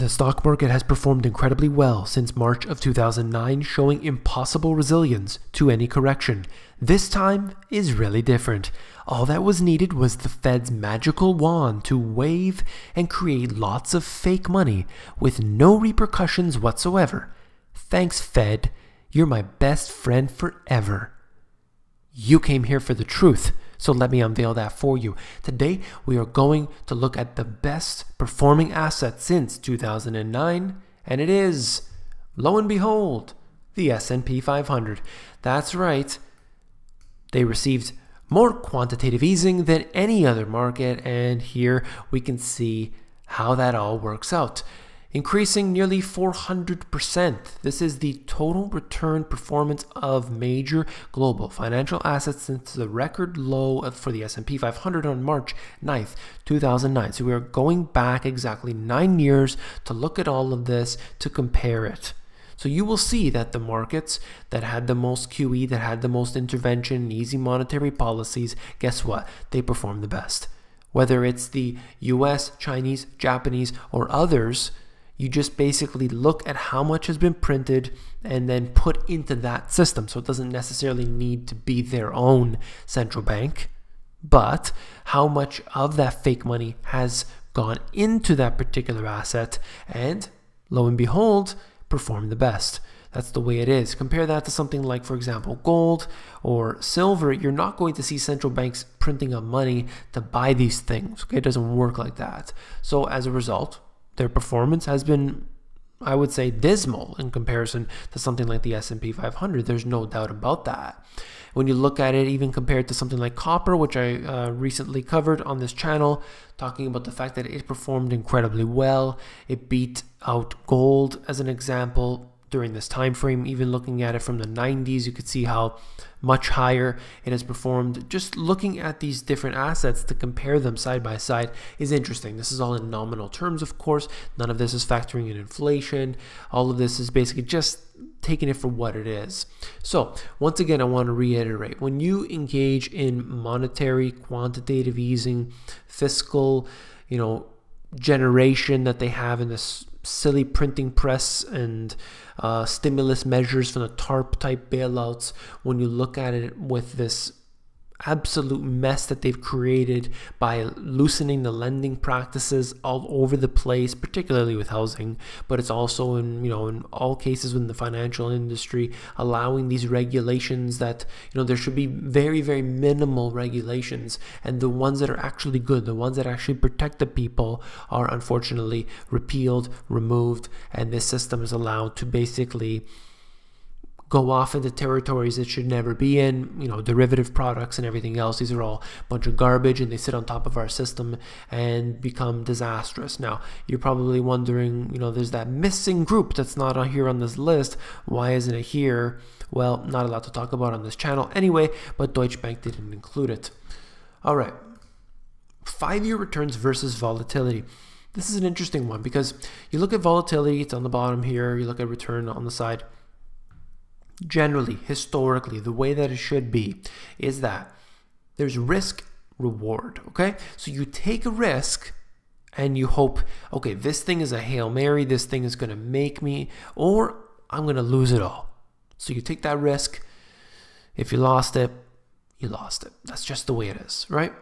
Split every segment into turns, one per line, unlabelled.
The stock market has performed incredibly well since March of 2009, showing impossible resilience to any correction. This time is really different. All that was needed was the Fed's magical wand to wave and create lots of fake money with no repercussions whatsoever. Thanks, Fed. You're my best friend forever. You came here for the truth, so let me unveil that for you. Today, we are going to look at the best performing asset since 2009, and it is, lo and behold, the S&P 500. That's right. They received more quantitative easing than any other market, and here we can see how that all works out. Increasing nearly 400%. This is the total return performance of major global financial assets since the record low for the S&P 500 on March 9th, 2009. So we are going back exactly 9 years to look at all of this, to compare it. So you will see that the markets that had the most QE, that had the most intervention, easy monetary policies, guess what? They performed the best. Whether it's the US, Chinese, Japanese, or others, you just basically look at how much has been printed and then put into that system. So it doesn't necessarily need to be their own central bank, but how much of that fake money has gone into that particular asset, and lo and behold, performed the best. That's the way it is. Compare that to something like, for example, gold or silver. You're not going to see central banks printing up money to buy these things. Okay, it doesn't work like that. So as a result, their performance has been, I would say, dismal in comparison to something like the S&P 500. There's no doubt about that. When you look at it, even compared to something like copper, which I recently covered on this channel, talking about the fact that it performed incredibly well. It beat out gold as an example during this time frame. Even looking at it from the 90s, you could see how much higher it has performed. Just looking at these different assets to compare them side by side is interesting. This is all in nominal terms, of course. None of this is factoring in inflation. All of this is basically just taking it for what it is. So once again, I want to reiterate, when you engage in monetary quantitative easing, fiscal, generation that they have in this silly printing press and stimulus measures from the TARP type bailouts, when you look at it with this absolute mess that they've created by loosening the lending practices all over the place, particularly with housing, but it's also in in all cases within the financial industry, allowing these regulations that there should be very, very minimal regulations, and the ones that are actually good, the ones that actually protect the people, are unfortunately repealed, removed, and this system is allowed to basically go off into territories it should never be in, derivative products and everything else. These are all a bunch of garbage, and they sit on top of our system and become disastrous. Now, you're probably wondering, there's that missing group that's not here on this list. Why isn't it here? Well, not allowed to talk about on this channel anyway, but Deutsche Bank didn't include it. All right, 5-year returns versus volatility. This is an interesting one because you look at volatility, it's on the bottom here. You look at return on the side. Generally, historically, the way that it should be is that there's risk reward, okay? So you take a risk and you hope, okay, this thing is a Hail Mary, this thing is going to make me, or I'm going to lose it all. So you take that risk. If you lost it, you lost it. That's just the way it is, right?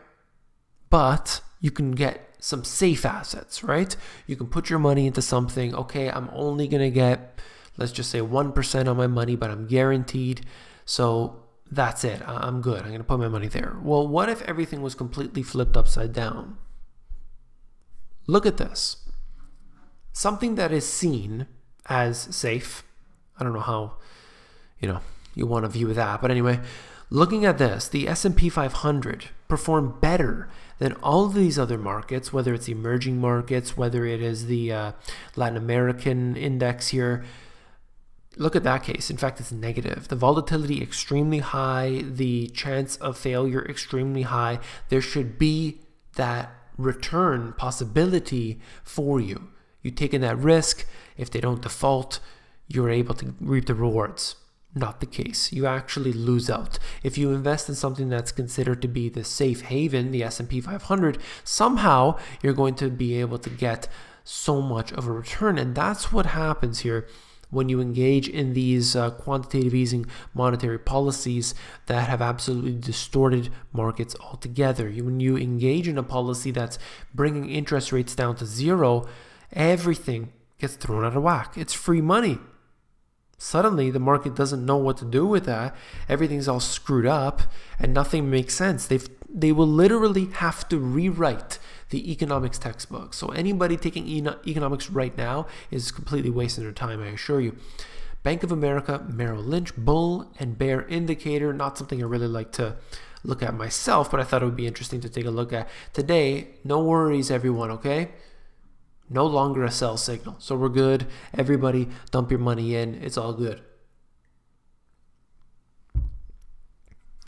But you can get some safe assets, right? You can put your money into something, okay, I'm only going to get, let's just say 1% on my money, but I'm guaranteed. So that's it. I'm good. I'm going to put my money there. Well, what if everything was completely flipped upside down? Look at this. Something that is seen as safe. I don't know how, you want to view that. But anyway, looking at this, the S&P 500 performed better than all of these other markets, whether it's emerging markets, whether it is the Latin American index here. Look at that case. In fact, it's negative. The volatility extremely high. The chance of failure extremely high. There should be that return possibility for you. You've taken that risk. If they don't default, you're able to reap the rewards. Not the case. You actually lose out. If you invest in something that's considered to be the safe haven, the S&P 500, somehow you're going to be able to get so much of a return. And that's what happens here when you engage in these quantitative easing monetary policies that have absolutely distorted markets altogether. When you engage in a policy that's bringing interest rates down to zero, everything gets thrown out of whack. It's free money. Suddenly, the market doesn't know what to do with that. Everything's all screwed up and nothing makes sense. They will literally have to rewrite the economics textbook. So anybody taking economics right now is completely wasting their time, I assure you. Bank of America, Merrill Lynch, bull and bear indicator, not something I really like to look at myself, but I thought it would be interesting to take a look at today. No worries, everyone, okay? No longer a sell signal. So we're good. Everybody dump your money in. It's all good.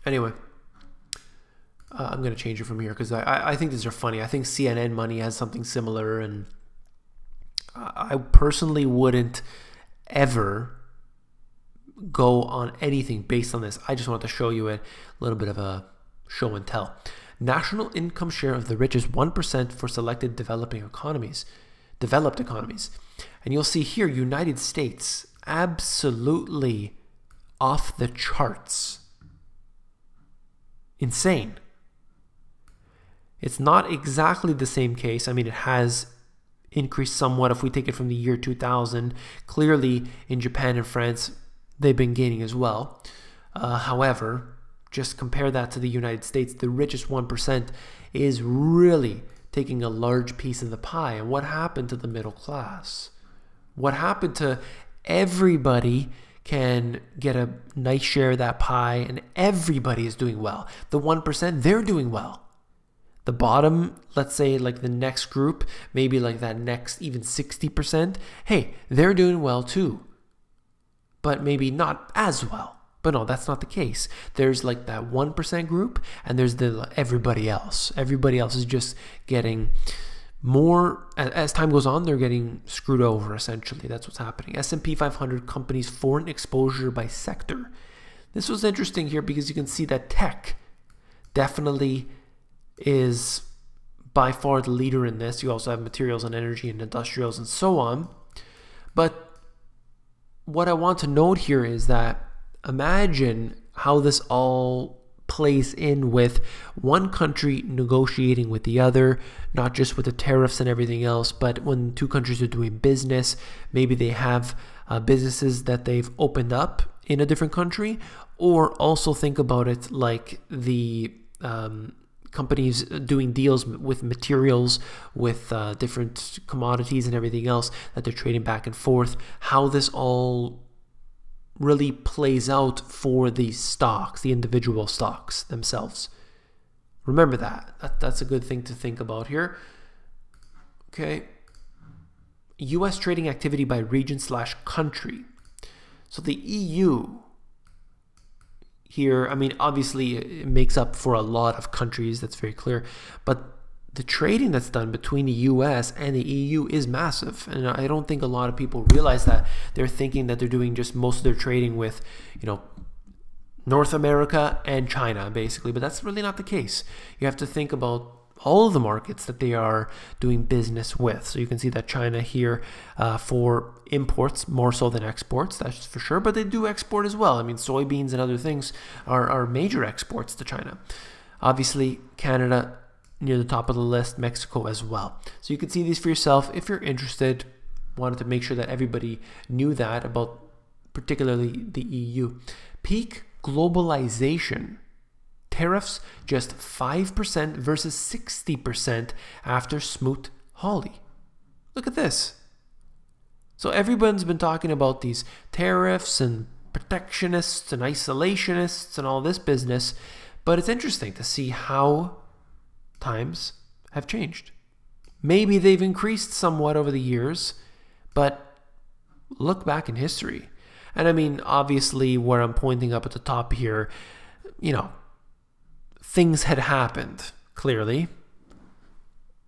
Anyway, I'm going to change it from here because I think these are funny. I think CNN Money has something similar, and I personally wouldn't ever go on anything based on this. I just wanted to show you a little bit of a show and tell. National income share of the rich is 1% for selected developed economies. And you'll see here, United States, absolutely off the charts. Insane. It's not exactly the same case. I mean, it has increased somewhat if we take it from the year 2000. Clearly, in Japan and France, they've been gaining as well. However, just compare that to the United States. The richest 1% is really taking a large piece of the pie. And what happened to the middle class? What happened to everybody can get a nice share of that pie and everybody is doing well? The 1%, they're doing well. The bottom, let's say like the next group, maybe like that next even 60%, hey, they're doing well too. But maybe not as well. But no, that's not the case. There's like that 1% group and there's the everybody else. Everybody else is just getting more, as time goes on, they're getting screwed over essentially. That's what's happening. S&P 500 companies foreign exposure by sector. This was interesting here because you can see that tech definitely is by far the leader in this. You also have materials and energy and industrials and so on. But what I want to note here is that imagine how this all plays in with one country negotiating with the other, not just with the tariffs and everything else, but when two countries are doing business, maybe they have businesses that they've opened up in a different country, or also think about it like the companies doing deals with materials, with different commodities and everything else that they're trading back and forth, how this all really plays out for the stocks, the individual stocks themselves. Remember that. That's a good thing to think about here. Okay. U.S. trading activity by region/country. So the EU here, I mean, obviously it makes up for a lot of countries, that's very clear, but the trading that's done between the US and the EU is massive. And I don't think a lot of people realize that. They're thinking that they're doing just most of their trading with, you know, North America and China, basically. But that's really not the case. You have to think about all of the markets that they are doing business with. So you can see that China here for imports more so than exports, that's for sure. But they do export as well. I mean, soybeans and other things are major exports to China. Obviously, Canada near the top of the list, Mexico as well. So you can see these for yourself if you're interested. Wanted to make sure that everybody knew that about particularly the EU. Peak globalization. Tariffs just 5% versus 60% after Smoot-Hawley. Look at this. So everyone's been talking about these tariffs and protectionists and isolationists and all this business, but it's interesting to see how times have changed. Maybe they've increased somewhat over the years, but look back in history. And I mean, obviously, where I'm pointing up at the top here, you know, things had happened, clearly.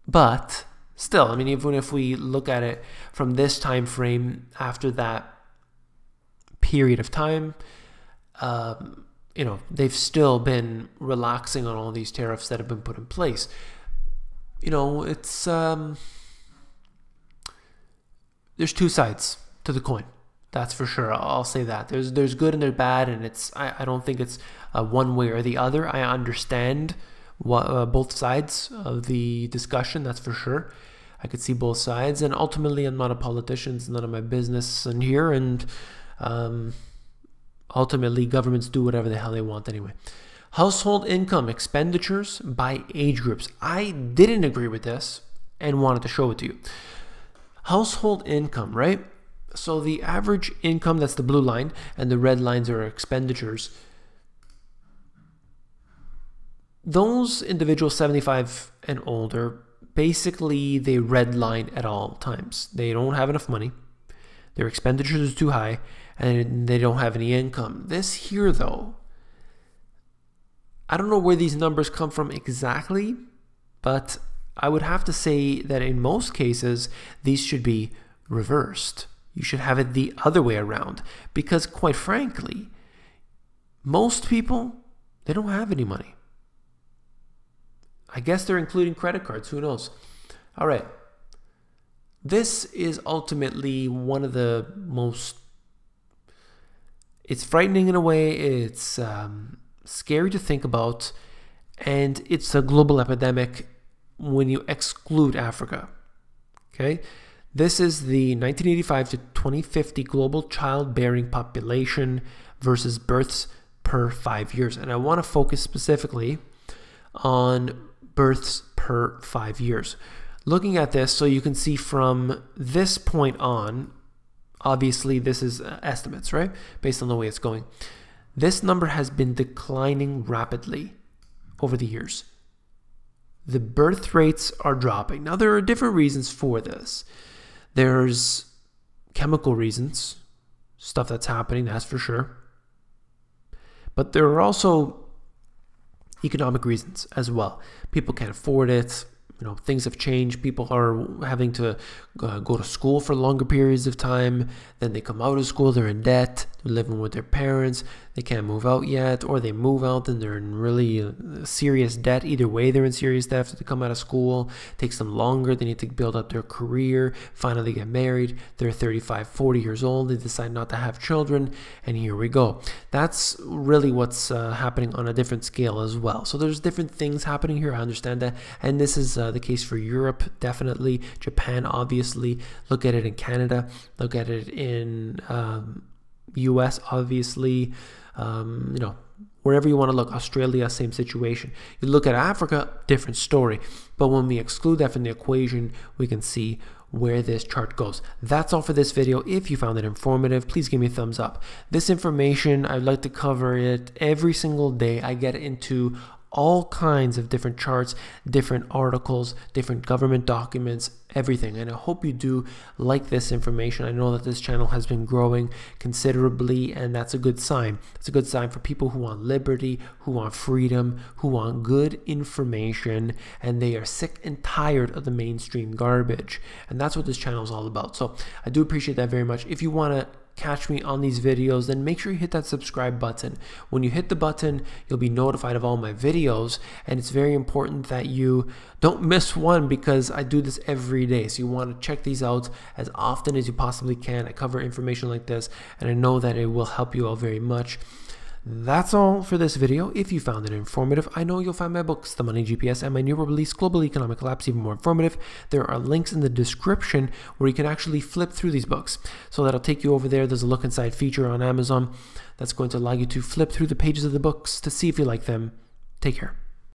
But still, I mean, even if we look at it from this time frame after that period of time, you know, they've still been relaxing on all these tariffs that have been put in place. You know, it's there's two sides to the coin. That's for sure. I'll say that. There's good and there's bad, and I don't think it's one way or the other. I understand both sides of the discussion, that's for sure. I could see both sides, and ultimately I'm not a politician. It's none of my business in here, and ultimately governments do whatever the hell they want anyway. Household income expenditures by age groups. I didn't agree with this and wanted to show it to you. Household income, right? So the average income, that's the blue line, and the red lines are expenditures. Those individuals 75 and older, basically they redline at all times. They don't have enough money, their expenditures are too high, and they don't have any income. This here though, I don't know where these numbers come from exactly, but I would have to say that in most cases, these should be reversed. You should have it the other way around, because quite frankly, most people, they don't have any money. I guess they're including credit cards, who knows? All right. This is ultimately one of the most, it's frightening in a way, it's scary to think about, and it's a global epidemic when you exclude Africa. Okay? This is the 1985 to 2050 global childbearing population versus births per 5 years. And I want to focus specifically on births per 5 years. Looking at this, so you can see from this point on, obviously this is estimates, right? Based on the way it's going. This number has been declining rapidly over the years. The birth rates are dropping. Now, there are different reasons for this. There's chemical reasons, stuff that's happening, that's for sure. But there are also economic reasons as well. People can't afford it. You know, things have changed. People are having to go to school for longer periods of time. Then they come out of school, they're in debt, they're living with their parents, they can't move out yet, or they move out and they're in really serious debt. Either way, they're in serious debt after they come out of school. It takes them longer, they need to build up their career, finally get married. They're 35, 40 years old, they decide not to have children, and here we go. That's really what's happening on a different scale as well. So there's different things happening here, I understand that, and this is the case for Europe, definitely. Japan, obviously. Look at it in Canada. Look at it in US, obviously. You know, wherever you want to look. Australia, same situation. You look at Africa, different story. But when we exclude that from the equation, we can see where this chart goes. That's all for this video. If you found it informative, please give me a thumbs up. This information, I'd like to cover it every single day. I get into all kinds of different charts, different articles, different government documents, everything. And I hope you do like this information. I know that this channel has been growing considerably, and that's a good sign. It's a good sign for people who want liberty, who want freedom, who want good information, and they are sick and tired of the mainstream garbage. And that's what this channel is all about. So I do appreciate that very much. If you want to catch me on these videos, then make sure you hit that subscribe button. When you hit the button, you'll be notified of all my videos, and it's very important that you don't miss one, because I do this every day. So you want to check these out as often as you possibly can. I cover information like this, and I know that it will help you all very much. That's all for this video. If you found it informative, I know you'll find my books, The Money GPS, and my newer release, Global Economic Collapse, even more informative. There are links in the description where you can actually flip through these books. So that'll take you over there. There's a look inside feature on Amazon that's going to allow you to flip through the pages of the books to see if you like them. Take care.